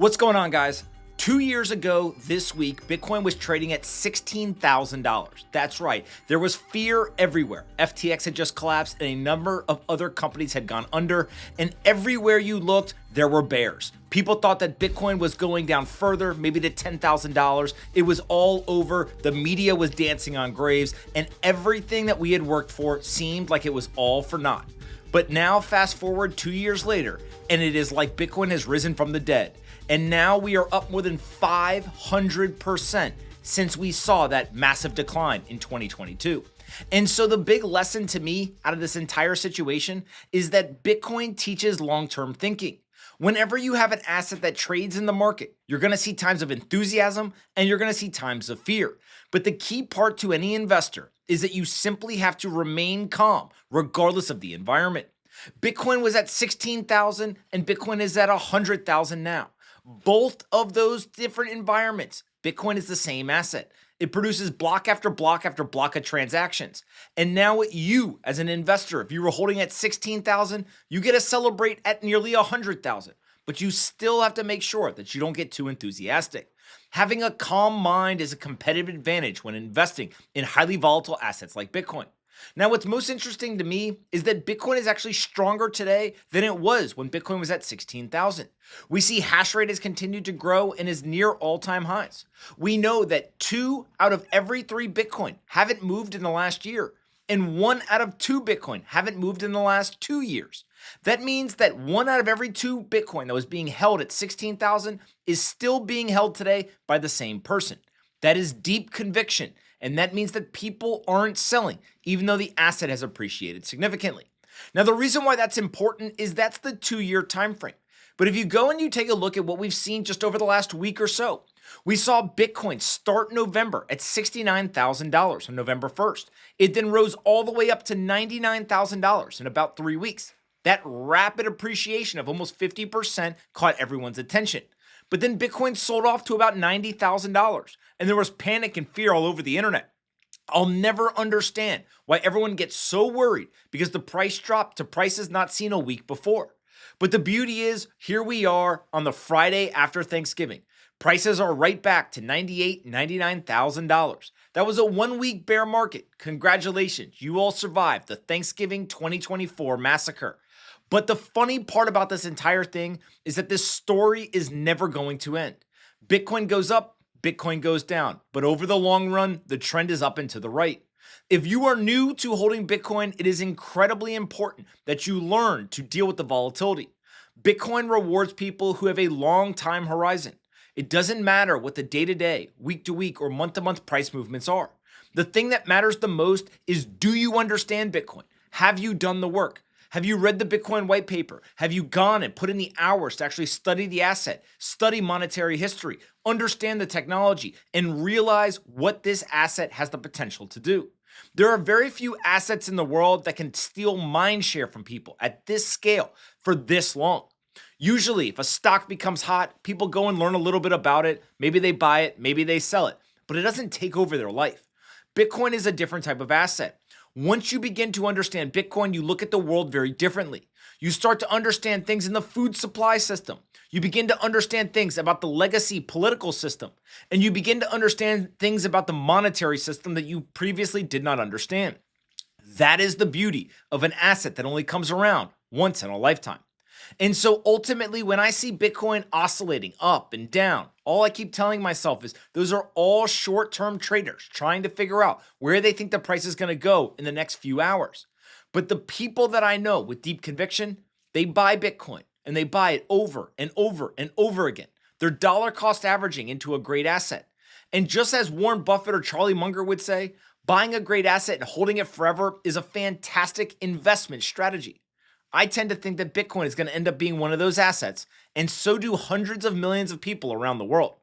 What's going on, guys? 2 years ago this week, Bitcoin was trading at $16,000. That's right, there was fear everywhere. FTX had just collapsed and a number of other companies had gone under, and everywhere you looked, there were bears. People thought that Bitcoin was going down further, maybe to $10,000. It was all over, the media was dancing on graves, and everything that we had worked for seemed like it was all for naught. But now, fast forward 2 years later, and it is like Bitcoin has risen from the dead. And now we are up more than 500% since we saw that massive decline in 2022. And so the big lesson to me out of this entire situation is that Bitcoin teaches long-term thinking. Whenever you have an asset that trades in the market, you're going to see times of enthusiasm and you're going to see times of fear. But the key part to any investor is that you simply have to remain calm regardless of the environment. Bitcoin was at 16,000 and Bitcoin is at 100,000 now. Both of those different environments, Bitcoin is the same asset. It produces block after block after block of transactions. And now you, as an investor, if you were holding at 16,000, you get to celebrate at nearly 100,000. But you still have to make sure that you don't get too enthusiastic. Having a calm mind is a competitive advantage when investing in highly volatile assets like Bitcoin. Now, what's most interesting to me is that Bitcoin is actually stronger today than it was when Bitcoin was at 16,000. We see hashrate has continued to grow and is near all-time highs. We know that 2 out of every 3 Bitcoin haven't moved in the last year, and 1 out of 2 Bitcoin haven't moved in the last 2 years. That means that 1 out of every 2 Bitcoin that was being held at 16,000 is still being held today by the same person. That is deep conviction. And that means that people aren't selling, even though the asset has appreciated significantly. Now, the reason why that's important is that's the 2-year time frame. But if you go and you take a look at what we've seen just over the last week or so, we saw Bitcoin start November at $69,000 on November 1st. It then rose all the way up to $99,000 in about 3 weeks. That rapid appreciation of almost 50% caught everyone's attention. But then Bitcoin sold off to about $90,000, and there was panic and fear all over the internet. I'll never understand why everyone gets so worried because the price dropped to prices not seen a week before. But the beauty is, here we are on the Friday after Thanksgiving. Prices are right back to $98,000, $99,000. That was a 1-week bear market. Congratulations, you all survived the Thanksgiving 2024 massacre. But the funny part about this entire thing is that this story is never going to end. Bitcoin goes up, Bitcoin goes down, but over the long run, the trend is up and to the right. If you are new to holding Bitcoin, it is incredibly important that you learn to deal with the volatility. Bitcoin rewards people who have a long time horizon. It doesn't matter what the day-to-day, week-to-week, or month-to-month price movements are. The thing that matters the most is, do you understand Bitcoin? Have you done the work? Have you read the Bitcoin white paper? Have you gone and put in the hours to actually study the asset, study monetary history, understand the technology, and realize what this asset has the potential to do? There are very few assets in the world that can steal mind share from people at this scale for this long. Usually, if a stock becomes hot, people go and learn a little bit about it. Maybe they buy it, maybe they sell it, but it doesn't take over their life. Bitcoin is a different type of asset. Once you begin to understand Bitcoin, you look at the world very differently. You start to understand things in the food supply system. You begin to understand things about the legacy political system. And you begin to understand things about the monetary system that you previously did not understand. That is the beauty of an asset that only comes around once in a lifetime. And so ultimately, when I see Bitcoin oscillating up and down, all I keep telling myself is those are all short-term traders trying to figure out where they think the price is going to go in the next few hours. But the people that I know with deep conviction, they buy Bitcoin and they buy it over and over and over again. They're dollar cost averaging into a great asset. And just as Warren Buffett or Charlie Munger would say, buying a great asset and holding it forever is a fantastic investment strategy. I tend to think that Bitcoin is going to end up being one of those assets, and so do hundreds of millions of people around the world.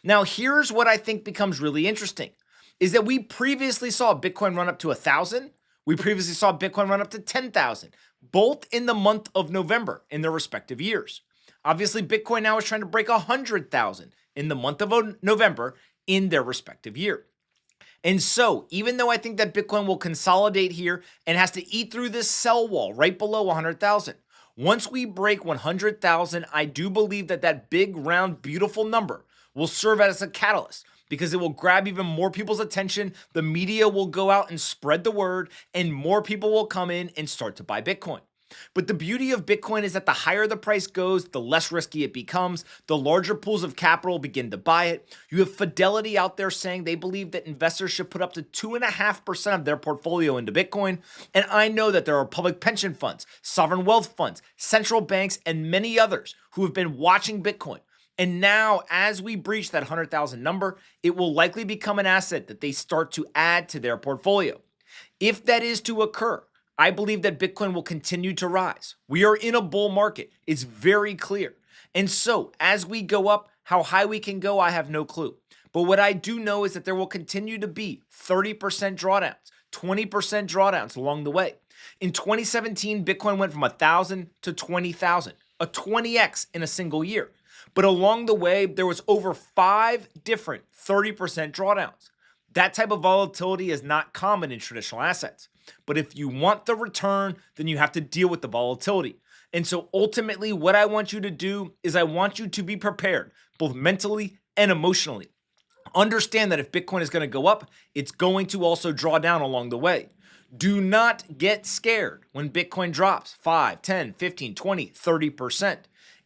Now, here's what I think becomes really interesting, is that we previously saw Bitcoin run up to 1,000. We previously saw Bitcoin run up to 10,000, both in the month of November in their respective years. Obviously, Bitcoin now is trying to break 100,000 in the month of November in their respective year. And so, even though I think that Bitcoin will consolidate here and has to eat through this sell wall right below 100,000, Once we break 100,000, I do believe that that big, round, beautiful number will serve as a catalyst because it will grab even more people's attention. The media will go out and spread the word, and more people will come in and start to buy Bitcoin. But the beauty of Bitcoin is that the higher the price goes, the less risky it becomes. The larger pools of capital begin to buy it. You have Fidelity out there saying they believe that investors should put up to 2.5% of their portfolio into Bitcoin. And I know that there are public pension funds, sovereign wealth funds, central banks, and many others who have been watching Bitcoin. And now, as we breach that 100,000 number, it will likely become an asset that they start to add to their portfolio. If that is to occur, I believe that Bitcoin will continue to rise. We are in a bull market. It's very clear. And so, as we go up, how high we can go, I have no clue. But what I do know is that there will continue to be 30% drawdowns, 20% drawdowns along the way. In 2017, Bitcoin went from 1,000 to 20,000, a 20x in a single year. But along the way, there was over 5 different 30% drawdowns. That type of volatility is not common in traditional assets. But if you want the return, then you have to deal with the volatility. And so ultimately, what I want you to do is I want you to be prepared, both mentally and emotionally. Understand that if Bitcoin is going to go up, it's going to also draw down along the way. Do not get scared when Bitcoin drops 5, 10, 15, 20, 30%.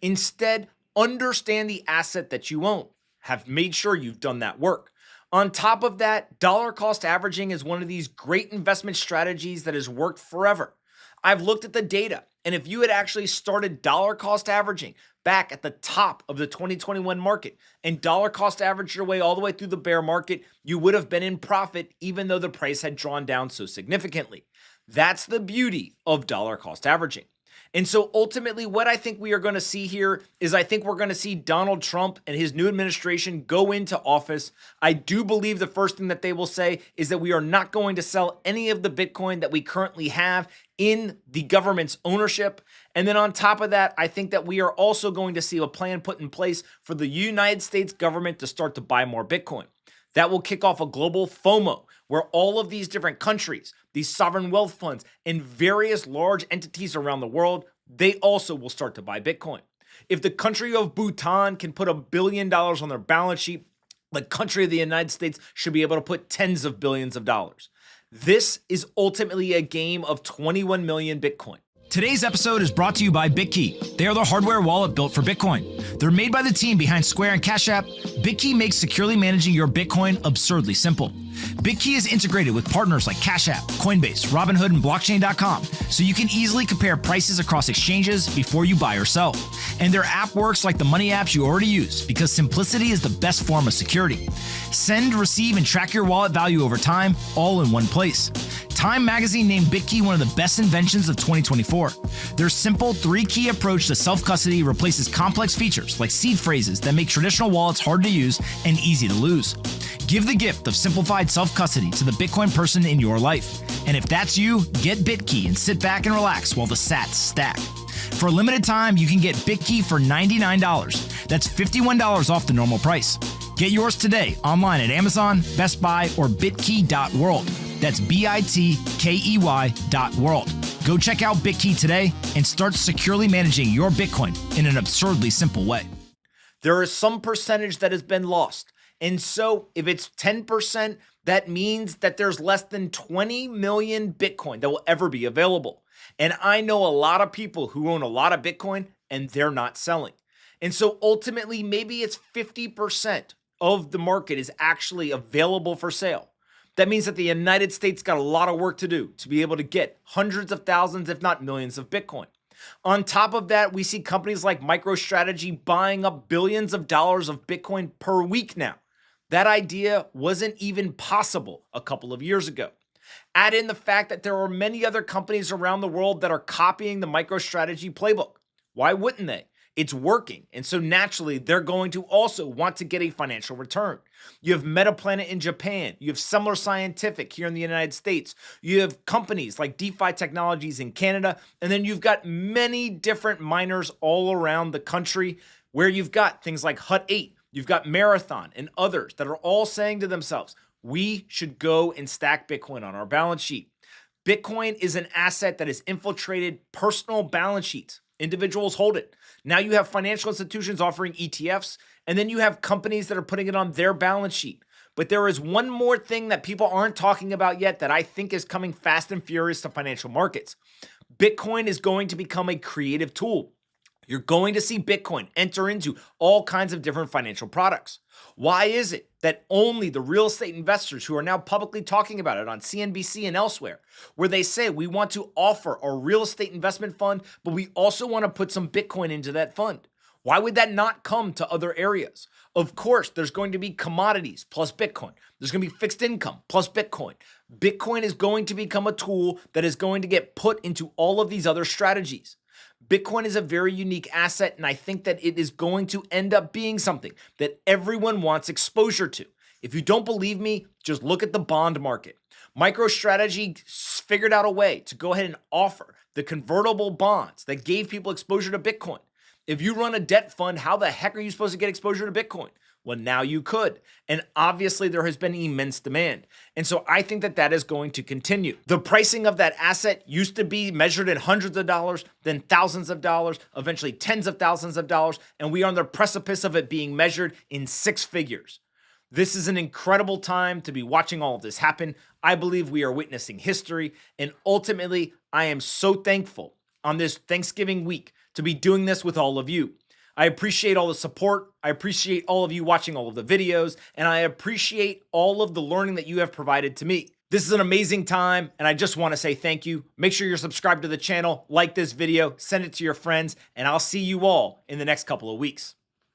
Instead, understand the asset that you own. Have made sure you've done that work. On top of that, dollar cost averaging is one of these great investment strategies that has worked forever. I've looked at the data, and if you had actually started dollar cost averaging back at the top of the 2021 market and dollar cost averaged your way all the way through the bear market, you would have been in profit even though the price had drawn down so significantly. That's the beauty of dollar cost averaging. And so ultimately, what I think we are going to see here is I think we're going to see Donald Trump and his new administration go into office. I do believe the first thing that they will say is that we are not going to sell any of the Bitcoin that we currently have in the government's ownership. And then on top of that, I think that we are also going to see a plan put in place for the United States government to start to buy more Bitcoin. That will kick off a global FOMO where all of these different countries, these sovereign wealth funds, and various large entities around the world, they also will start to buy Bitcoin. If the country of Bhutan can put $1 billion on their balance sheet, the country of the United States should be able to put tens of billions of dollars. This is ultimately a game of 21 million Bitcoin. Today's episode is brought to you by Bitkey. They are the hardware wallet built for Bitcoin. They're made by the team behind Square and Cash App. Bitkey makes securely managing your Bitcoin absurdly simple. Bitkey is integrated with partners like Cash App, Coinbase, Robinhood, and Blockchain.com, so you can easily compare prices across exchanges before you buy or sell. And their app works like the money apps you already use because simplicity is the best form of security. Send, receive, and track your wallet value over time, all in one place. Time Magazine named Bitkey one of the best inventions of 2024. Their simple 3-key approach to self-custody replaces complex features like seed phrases that make traditional wallets hard to use and easy to lose. Give the gift of simplified self-custody to the Bitcoin person in your life. And if that's you, get Bitkey and sit back and relax while the sats stack. For a limited time, you can get Bitkey for $99. That's $51 off the normal price. Get yours today online at Amazon, Best Buy, or bitkey.world. That's bitkey.world. Go check out Bitkey today and start securely managing your Bitcoin in an absurdly simple way. There is some percentage that has been lost. And so if it's 10%, that means that there's less than 20 million Bitcoin that will ever be available. And I know a lot of people who own a lot of Bitcoin and they're not selling. And so ultimately, maybe it's 50% of the market is actually available for sale. That means that the United States got a lot of work to do to be able to get hundreds of thousands, if not millions of Bitcoin. On top of that, we see companies like MicroStrategy buying up billions of dollars of Bitcoin per week now. That idea wasn't even possible a couple of years ago. Add in the fact that there are many other companies around the world that are copying the MicroStrategy playbook. Why wouldn't they? It's working, and so naturally, they're going to also want to get a financial return. You have Metaplanet in Japan. You have Semler Scientific here in the United States. You have companies like DeFi Technologies in Canada, and then you've got many different miners all around the country where you've got things like Hut 8, you've got Marathon, and others that are all saying to themselves, we should go and stack Bitcoin on our balance sheet. Bitcoin is an asset that has infiltrated personal balance sheets. Individuals hold it. Now you have financial institutions offering ETFs, and then you have companies that are putting it on their balance sheet. But there is one more thing that people aren't talking about yet that I think is coming fast and furious to financial markets. Bitcoin is going to become a creative tool. You're going to see Bitcoin enter into all kinds of different financial products. Why is it that only the real estate investors who are now publicly talking about it on CNBC and elsewhere, where they say we want to offer a real estate investment fund, but we also want to put some Bitcoin into that fund? Why would that not come to other areas? Of course, there's going to be commodities plus Bitcoin. There's going to be fixed income plus Bitcoin. Bitcoin is going to become a tool that is going to get put into all of these other strategies. Bitcoin is a very unique asset, and I think that it is going to end up being something that everyone wants exposure to. If you don't believe me, just look at the bond market. MicroStrategy figured out a way to go ahead and offer the convertible bonds that gave people exposure to Bitcoin. If you run a debt fund, how the heck are you supposed to get exposure to Bitcoin? Well, now you could. And obviously there has been immense demand. And so I think that that is going to continue. The pricing of that asset used to be measured in hundreds of dollars, then thousands of dollars, eventually tens of thousands of dollars. And we are on the precipice of it being measured in six figures. This is an incredible time to be watching all of this happen. I believe we are witnessing history. And ultimately, I am so thankful on this Thanksgiving week to be doing this with all of you. I appreciate all the support. I appreciate all of you watching all of the videos, and I appreciate all of the learning that you have provided to me. This is an amazing time, and I just want to say thank you. Make sure you're subscribed to the channel, like this video, send it to your friends, and I'll see you all in the next couple of weeks.